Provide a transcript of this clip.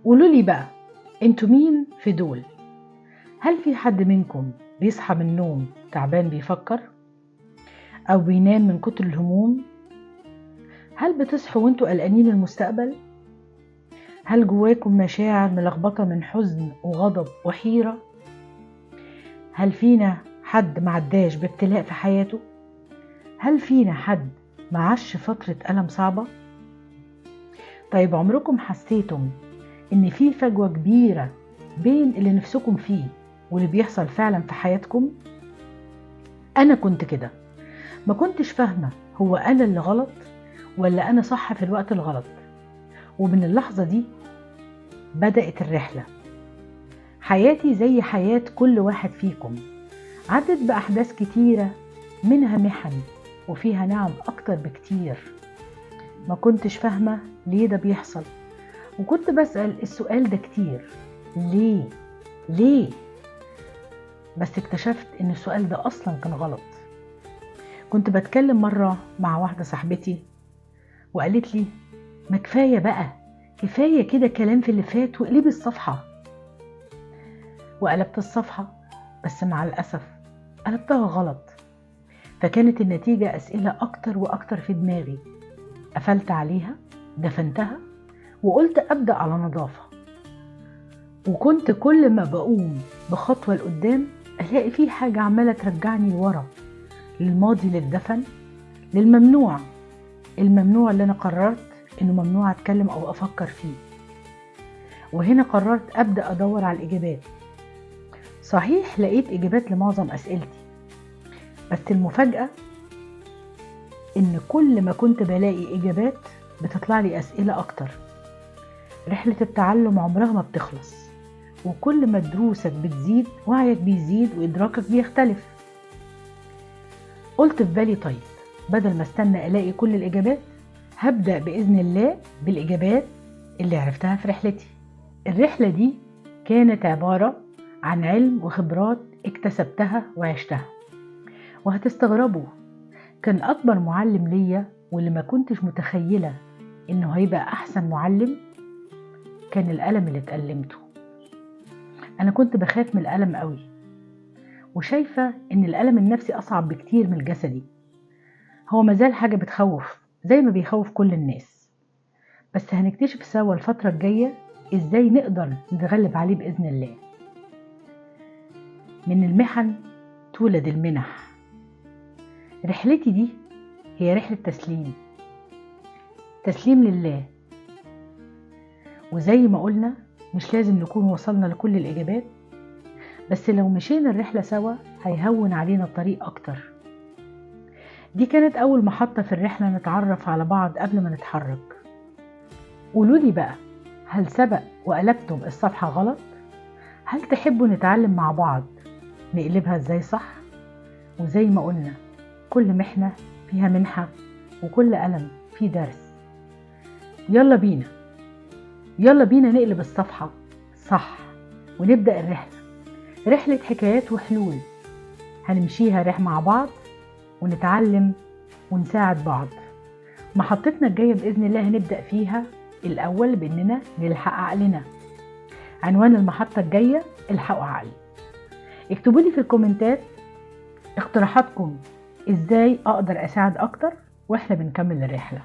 قولولي بقى، انتوا مين في دول؟ هل في حد منكم بيصحى من النوم تعبان بيفكر؟ أو بينام من كتر الهموم؟ هل بتصحوا وانتوا قلقانين المستقبل؟ هل جواكم مشاعر ملخبطة من حزن وغضب وحيرة؟ هل فينا حد معداش بابتلاء في حياته؟ هل فينا حد معاش فترة ألم صعبة؟ طيب عمركم حسيتم إن في فجوة كبيرة بين اللي نفسكم فيه واللي بيحصل فعلا في حياتكم؟ أنا كنت كده، ما كنتش فاهمة هو أنا اللي غلط ولا أنا صح في الوقت الغلط. ومن اللحظة دي بدأت الرحلة. حياتي زي حياة كل واحد فيكم، عدت بأحداث كتيرة، منها محن وفيها نعم أكتر بكتير. ما كنتش فاهمة ليه ده بيحصل، وكنت بسأل السؤال ده كتير، ليه؟ بس اكتشفت ان السؤال ده اصلا كان غلط. كنت بتكلم مرة مع واحدة صاحبتي وقالت لي: ما كفاية بقى، كفاية كده كلام في اللي فات وقلبي الصفحة. وقلبت الصفحة، بس مع الأسف قلبتها غلط. فكانت النتيجة أسئلة أكتر وأكتر في دماغي. قفلت عليها، دفنتها، وقلت أبدأ على نظافة. وكنت كل ما بقوم بخطوة لقدام ألاقي فيه حاجة عمالة ترجعني لورا، للماضي اللي اتدفن، للممنوع، الممنوع اللي أنا قررت إنه ممنوع أتكلم أو أفكر فيه. وهنا قررت أبدأ أدور على الإجابات. صحيح لقيت إجابات لمعظم أسئلتي، بس المفاجأة إن كل ما كنت بلاقي إجابات بتطلع لي أسئلة أكتر. رحلة التعلم عمرها ما بتخلص، وكل ما دروسك بتزيد وعيك بيزيد وإدراكك بيختلف. قلت في بالي: طيب بدل ما استنى ألاقي كل الإجابات، هبدأ بإذن الله بالإجابات اللي عرفتها في رحلتي. الرحلة دي كانت عبارة عن علم وخبرات اكتسبتها وعشتها. وهتستغربوا، كان أكبر معلم ليا واللي ما كنتش متخيلة إنه هيبقى أحسن معلم كان الألم اللي اتألمته. أنا كنت بخاف من الألم قوي، وشايفة إن الألم النفسي أصعب بكتير من الجسدي. هو مازال حاجة بتخوف زي ما بيخوف كل الناس، بس هنكتشف سوا الفترة الجاية إزاي نقدر نتغلب عليه بإذن الله. من المحن تولد المنح. رحلتي دي هي رحلة تسليم لله. وزي ما قلنا، مش لازم نكون وصلنا لكل الإجابات، بس لو مشينا الرحلة سوا هيهون علينا الطريق أكتر. دي كانت أول محطة في الرحلة نتعرف على بعض قبل ما نتحرك. قولولي بقى، هل سبق وقلبتم الصفحة غلط؟ هل تحبوا نتعلم مع بعض نقلبها ازاي صح؟ وزي ما قلنا، كل محنة فيها منحة، وكل ألم فيه درس. يلا بينا نقلب الصفحة صح، ونبدأ رحلة حكايات وحلول. هنمشيها مع بعض ونتعلم ونساعد بعض. محطتنا الجاية بإذن الله هنبدأ فيها الأول بإننا نلحق عقلنا. عنوان المحطة الجاية: الحقوا عقلي. اكتبوا لي في الكومنتات اقتراحاتكم ازاي اقدر اساعد اكتر واحنا بنكمل الرحلة.